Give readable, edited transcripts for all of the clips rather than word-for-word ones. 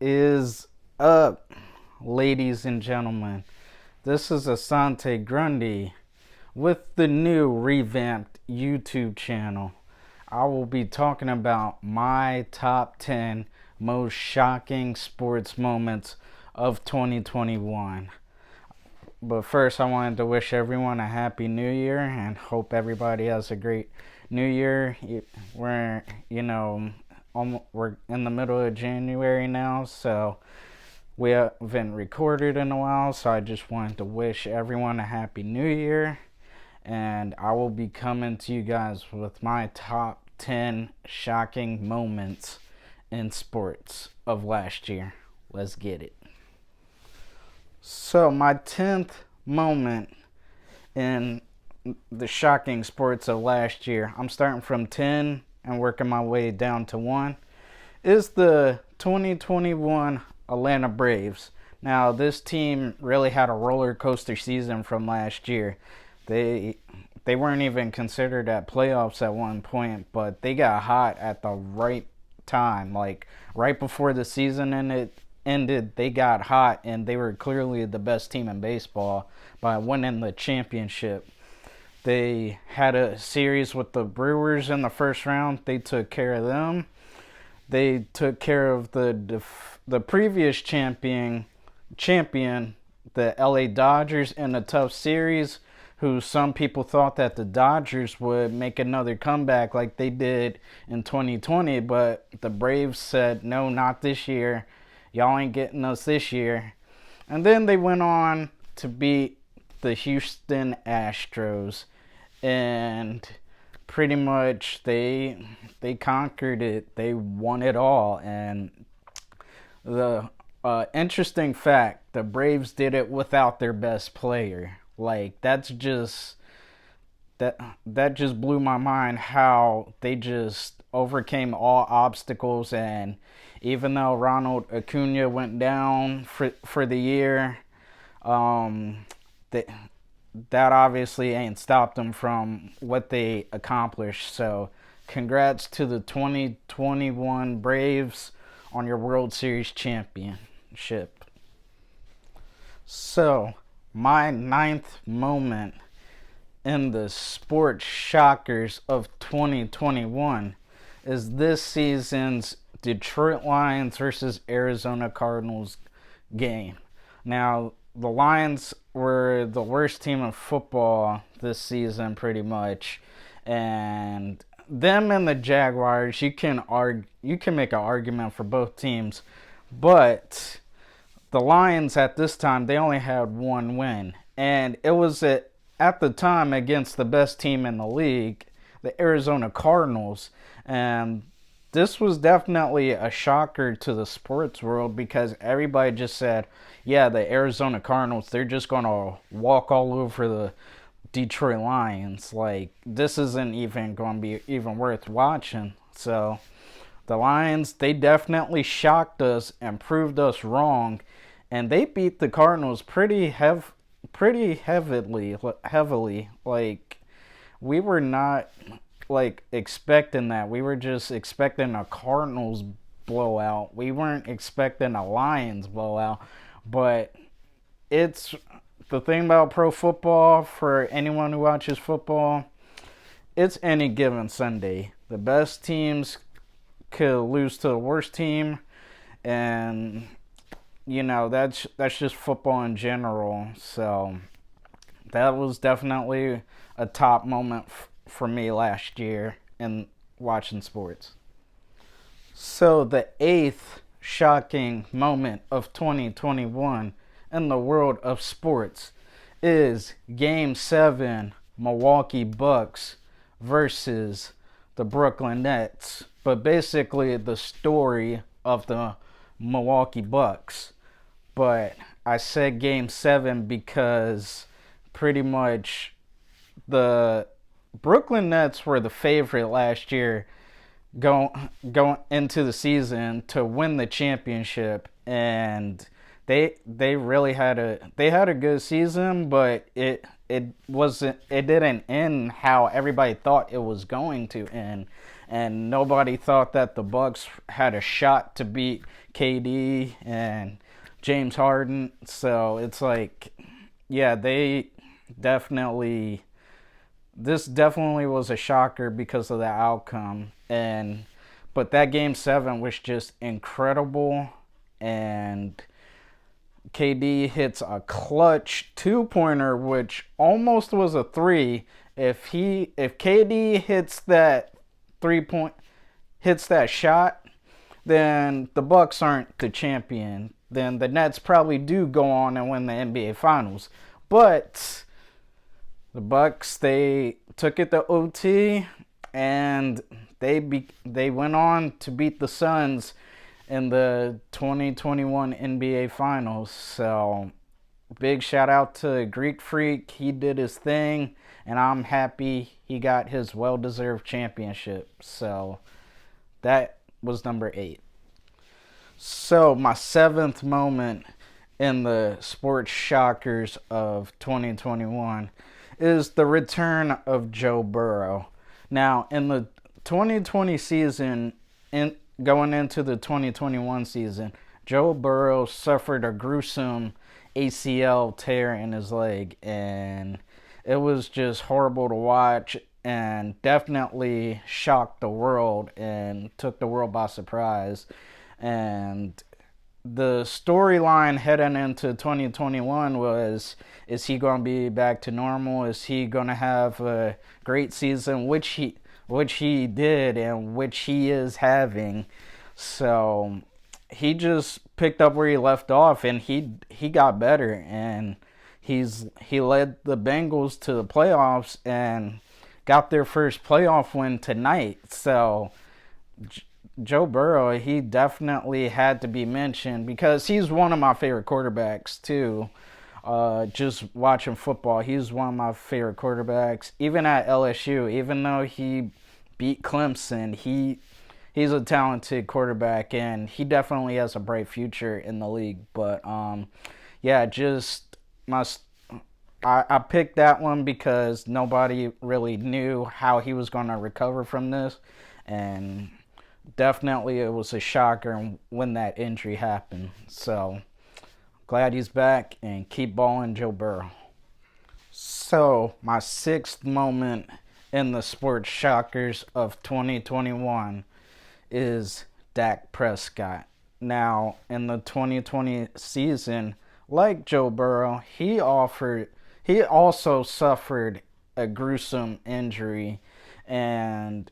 Is up, ladies and gentlemen? This is Asante Grundy with the new revamped YouTube channel. I will be talking about my top 10 most shocking sports moments of 2021. But first, I wanted to wish everyone a happy new year and hope everybody has a great new year. We're in the middle of January now, so we haven't recorded in a while, so I just wanted to wish everyone a happy new year. And I will be coming to you guys with my top 10 shocking moments in sports of last year. Let's get it. So, my 10th moment in the shocking sports of last year, I'm starting from 10 and working my way down to 1, is the 2021 Atlanta Braves. Now, this team really had a roller coaster season from last year. They weren't even considered at playoffs at one point, but they got hot at the right time. Like, right before the season ended, they got hot, and they were clearly the best team in baseball by winning the championship. They had a series with the Brewers in the first round. They took care of them. They took care of the previous champion, the LA Dodgers, in a tough series, who some people thought that the Dodgers would make another comeback like they did in 2020, but the Braves said, no, not this year. Y'all ain't getting us this year. And then they went on to beat the Houston Astros, and pretty much they conquered it. They won it all. And the interesting fact, the Braves did it without their best player. Like, that just blew my mind, how they just overcame all obstacles. And even though Ronald Acuna went down for the year, that obviously ain't stopped them from what they accomplished. So congrats to the 2021 Braves on your World Series championship. So, my 9th moment in the sports shockers of 2021 is this season's Detroit Lions versus Arizona Cardinals game. Now, the Lions were the worst team in football this season, pretty much, and them and the Jaguars, you can make an argument for both teams, but the Lions at this time, they only had one win, and it was at the time against the best team in the league, the Arizona Cardinals. And this was definitely a shocker to the sports world, because everybody just said, yeah, the Arizona Cardinals, they're just going to walk all over the Detroit Lions. Like, this isn't even going to be even worth watching. So the Lions, they definitely shocked us and proved us wrong, and they beat the Cardinals pretty heavily. Like, we were not expecting that. We were just expecting a Cardinals blowout. We weren't expecting a Lions blowout. But it's the thing about pro football, for anyone who watches football, it's any given Sunday. The best teams could lose to the worst team, and that's just football in general. So that was definitely a top moment for me last year in watching sports. So the 8th shocking moment of 2021 in the world of sports is Game 7, Milwaukee Bucks versus the Brooklyn Nets. But basically the story of the Milwaukee Bucks. But I said Game 7 because pretty much the Brooklyn Nets were the favorite last year going into the season to win the championship, and they really had a good season, but it didn't end how everybody thought it was going to end. and nobody thought that the Bucks had a shot to beat KD and James Harden. So it's like, yeah, definitely this definitely was a shocker because of the outcome. But that game 7 was just incredible, and KD hits a clutch 2-pointer, which almost was a 3. If KD hits that 3-point hits that shot, then the Bucks aren't the champion. Then the Nets probably do go on and win the NBA Finals. But the Bucks, they took it to OT, and they went on to beat the Suns in the 2021 NBA Finals. So big shout out to Greek Freak. He did his thing, and I'm happy he got his well-deserved championship. So that was number 8. So my 7th moment in the sports shockers of 2021 is the return of Joe Burrow. Now, in the 2020 season, going into the 2021 season, Joe Burrow suffered a gruesome ACL tear in his leg, and it was just horrible to watch and definitely shocked the world and took the world by surprise. And the storyline heading into 2021 was, is he going to be back to normal? Is he going to have a great season, which he did and which he is having? So he just picked up where he left off, and he got better, and he led the Bengals to the playoffs and got their first playoff win tonight. So Joe Burrow, he definitely had to be mentioned because he's one of my favorite quarterbacks too. Just watching football, he's one of my favorite quarterbacks. Even at LSU, even though he beat Clemson, he's a talented quarterback, and he definitely has a bright future in the league. But yeah, I picked that one because nobody really knew how he was going to recover from this, and definitely it was a shocker when that injury happened. So glad he's back, and keep balling, Joe Burrow. So my 6th moment in the sports shockers of 2021 is Dak Prescott. Now, in the 2020 season, like Joe Burrow, he also suffered a gruesome injury, and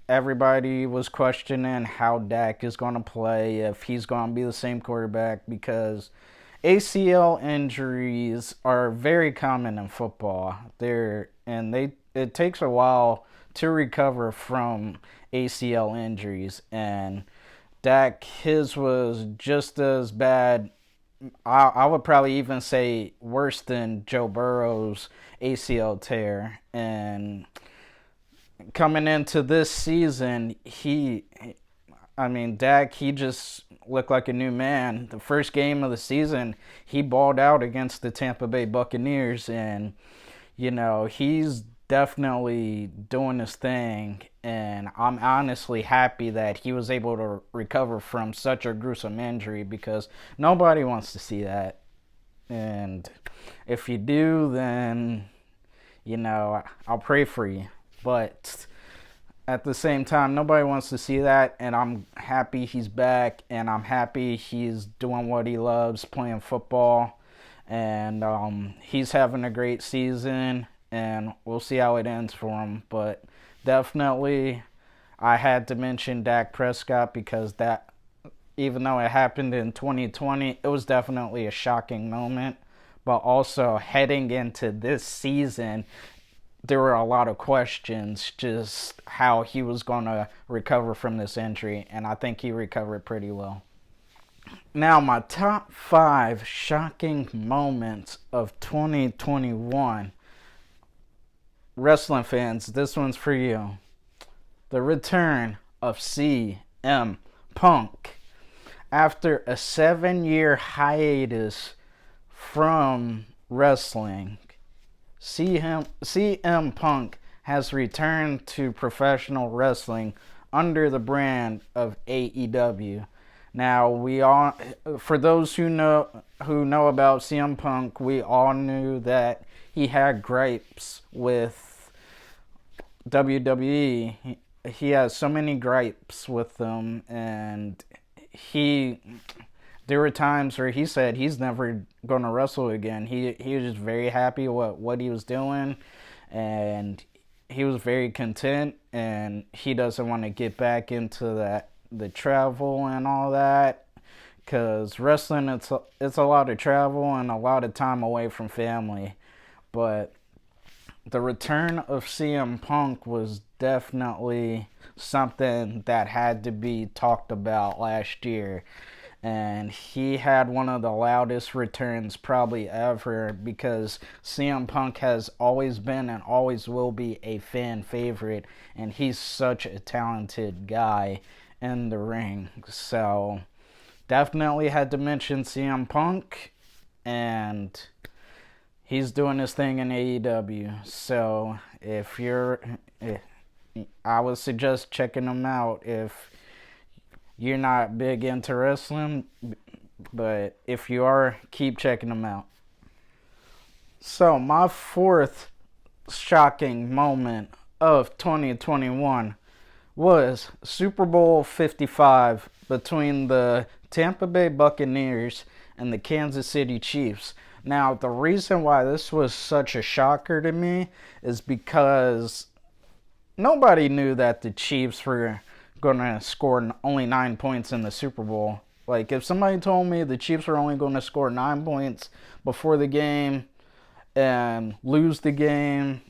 everybody was questioning how Dak is going to play, if he's going to be the same quarterback, because ACL injuries are very common in football. It takes a while to recover from ACL injuries, and Dak, his was just as bad. I would probably even say worse than Joe Burrow's ACL tear. And coming into this season, Dak, he just looked like a new man. The first game of the season, he balled out against the Tampa Bay Buccaneers, and he's definitely doing his thing, and I'm honestly happy that he was able to recover from such a gruesome injury, because nobody wants to see that. And if you do, then I'll pray for you. But at the same time, nobody wants to see that, and I'm happy he's back, and I'm happy he's doing what he loves, playing football, and he's having a great season, and we'll see how it ends for him. But definitely, I had to mention Dak Prescott, because that, even though it happened in 2020, it was definitely a shocking moment. But also, heading into this season, there were a lot of questions just how he was going to recover from this injury, and I think he recovered pretty well. Now, my top 5 shocking moments of 2021. Wrestling fans, this one's for you. The return of CM Punk. After a 7-year hiatus from wrestling, CM Punk has returned to professional wrestling under the brand of AEW. Now, for those who know about CM Punk, we all knew that he had gripes with WWE. He has so many gripes with them, and there were times where he said he's never going to wrestle again. He was just very happy with what he was doing, and he was very content, and he doesn't want to get back into the travel and all that, because wrestling, it's a lot of travel and a lot of time away from family. But the return of CM Punk was definitely something that had to be talked about last year. And he had one of the loudest returns probably ever, because CM Punk has always been and always will be a fan favorite, and he's such a talented guy in the ring. So definitely had to mention CM Punk, and he's doing his thing in AEW. So I would suggest checking him out if you're not big into wrestling, but if you are, keep checking them out. So my fourth shocking moment of 2021 was Super Bowl 55 between the Tampa Bay Buccaneers and the Kansas City Chiefs. Now, the reason why this was such a shocker to me is because nobody knew that the Chiefs were going to score only 9 points in the Super Bowl. Like, if somebody told me the Chiefs were only going to score 9 points before the game and lose the game,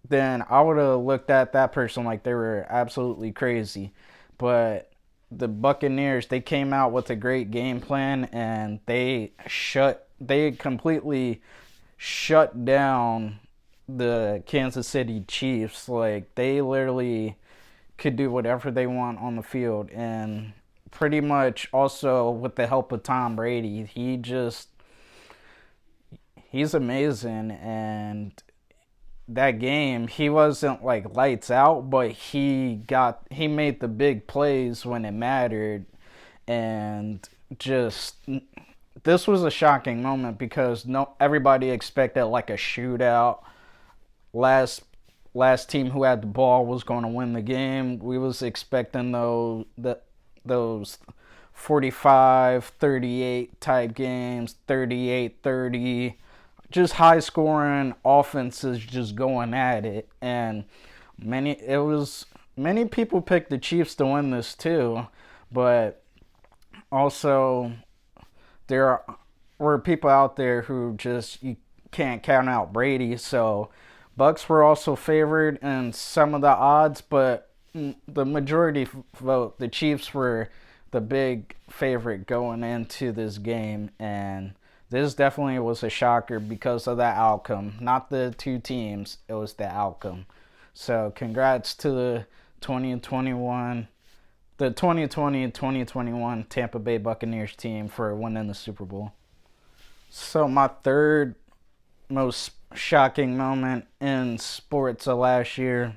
then I would have looked at that person like they were absolutely crazy. But the Buccaneers, they came out with a great game plan, and they completely shut down the Kansas City Chiefs. Like, they literally could do whatever they want on the field, and pretty much also with the help of Tom Brady, he's amazing. And that game, he wasn't like lights out, but he made the big plays when it mattered. And just, this was a shocking moment because everybody expected like a shootout. Last team who had the ball was going to win the game. We was expecting those 45-38 type games, 38-30, just high scoring offenses just going at it. And many people picked the Chiefs to win this too, but also there were people out there who just, you can't count out Brady. So Bucks were also favored in some of the odds, but the majority vote, the Chiefs were the big favorite going into this game, and this definitely was a shocker because of that outcome. Not the two teams, it was the outcome. So congrats to the 2020-2021 Tampa Bay Buccaneers team for winning the Super Bowl. So my third most shocking moment in sports of last year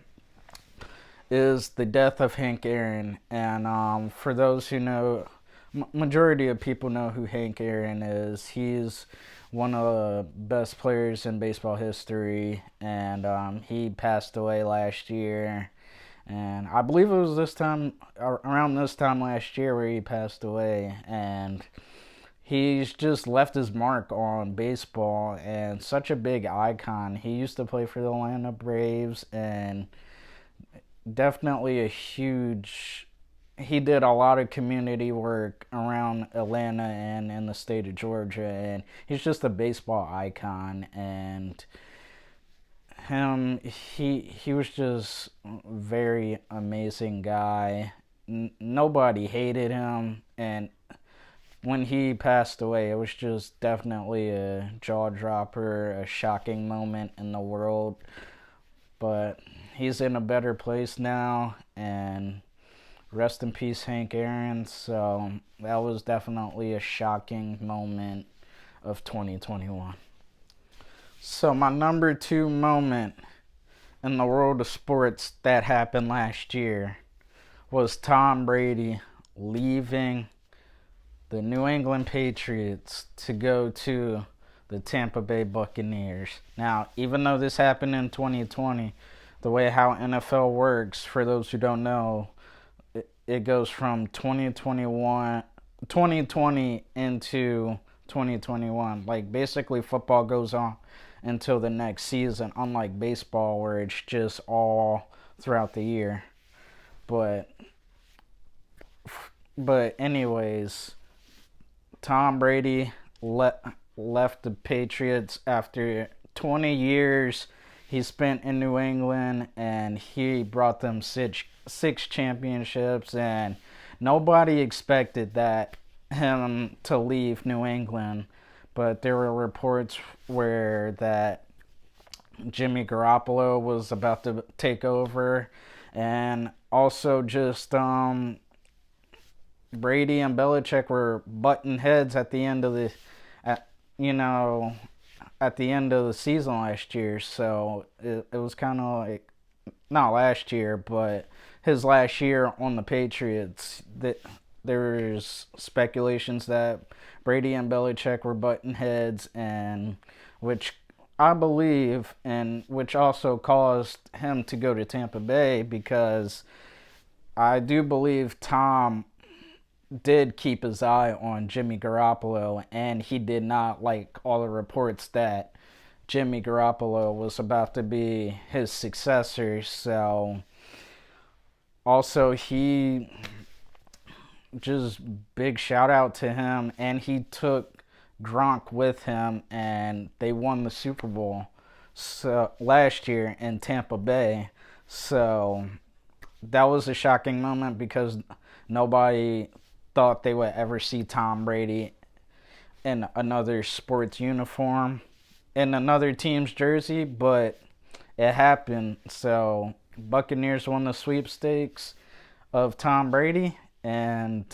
is the death of Hank Aaron. And for those who know, majority of people know who Hank Aaron is. He's one of the best players in baseball history, and he passed away last year. And I believe it was around this time last year where he passed away. And he's just left his mark on baseball, and such a big icon. He used to play for the Atlanta Braves, and definitely he did a lot of community work around Atlanta and in the state of Georgia, and he's just a baseball icon. And he was just a very amazing guy. Nobody hated him, and when he passed away, it was just definitely a jaw dropper, a shocking moment in the world. But he's in a better place now, and rest in peace, Hank Aaron. So that was definitely a shocking moment of 2021. So my number 2 moment in the world of sports that happened last year was Tom Brady leaving the New England Patriots to go to the Tampa Bay Buccaneers. Now, even though this happened in 2020, the way how NFL works, for those who don't know, it goes from 2020 into 2021. Like, basically, football goes on until the next season, unlike baseball where it's just all throughout the year. But anyways, Tom Brady left the Patriots after 20 years he spent in New England, and he brought them six championships, and nobody expected him to leave New England. But there were reports where that Jimmy Garoppolo was about to take over, and also just Brady and Belichick were butting heads at the end of at the end of the season last year. So it was kind of like, not last year, but his last year on the Patriots. That there's speculations that Brady and Belichick were butting heads, and which I believe, and which also caused him to go to Tampa Bay, because I do believe Tom did keep his eye on Jimmy Garoppolo, and he did not like all the reports that Jimmy Garoppolo was about to be his successor. So also, he just big shout out to him, and he took Gronk with him, and they won the Super Bowl last year in Tampa Bay. So that was a shocking moment, because nobody thought they would ever see Tom Brady in another sports uniform, in another team's jersey, but it happened. So Buccaneers won the sweepstakes of Tom Brady, and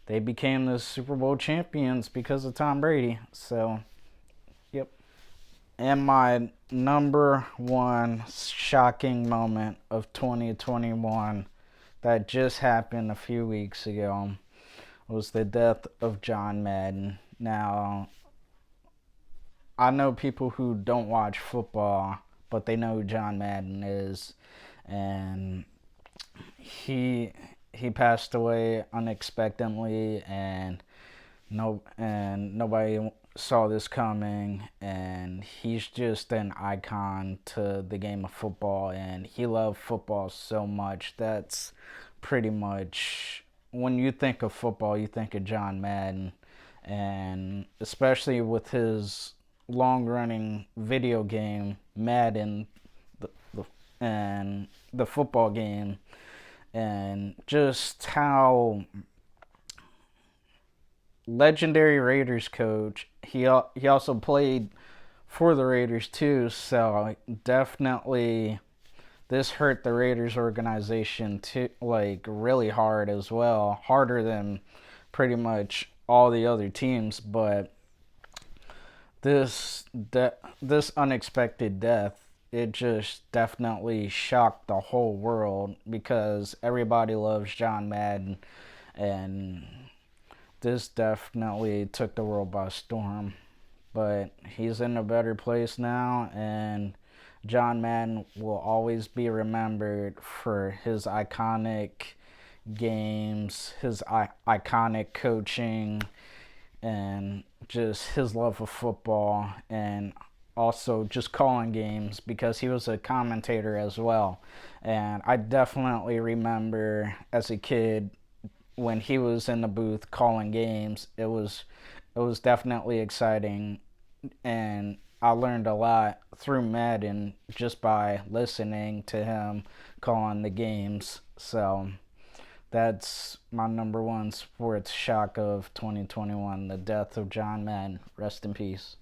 they became the Super Bowl champions because of Tom Brady. So, yep. And my number one shocking moment of 2021 that just happened a few weeks ago was the death of John Madden. Now, I know people who don't watch football, but they know who John Madden is, and he passed away unexpectedly, and nobody saw this coming, and he's just an icon to the game of football, and he loved football so much. That's pretty much, when you think of football, you think of John Madden, and especially with his long-running video game, Madden, and the football game, and just how legendary Raiders coach. He also played for the Raiders too, so definitely this hurt the Raiders organization too, like really hard as well, harder than pretty much all the other teams. But this unexpected death, it just definitely shocked the whole world, because everybody loves John Madden, and this definitely took the world by storm. But he's in a better place now, and John Madden will always be remembered for his iconic games, his iconic coaching, and just his love of football, and also just calling games, because he was a commentator as well. And I definitely remember as a kid when he was in the booth calling games, it was definitely exciting, and I learned a lot through Madden just by listening to him calling the games. So that's my number one sports shock of 2021, the death of John Madden. Rest in peace.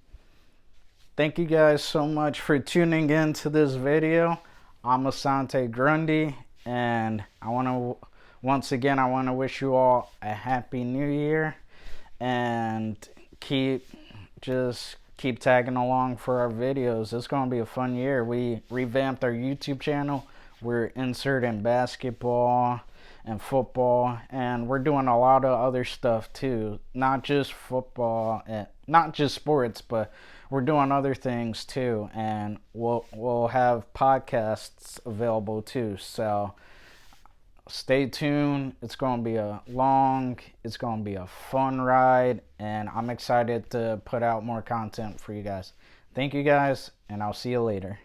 Thank you guys so much for tuning in to this video. I'm Asante Grundy, and once again, I want to wish you all a happy new year, and keep keep tagging along for our videos. It's going to be a fun year. We revamped our YouTube channel. We're inserting basketball and football, and we're doing a lot of other stuff too. Not just football and not just sports, but we're doing other things too. And we'll have podcasts available too. So stay tuned. It's going to be it's going to be a fun ride, and I'm excited to put out more content for you guys. Thank you guys, and I'll see you later.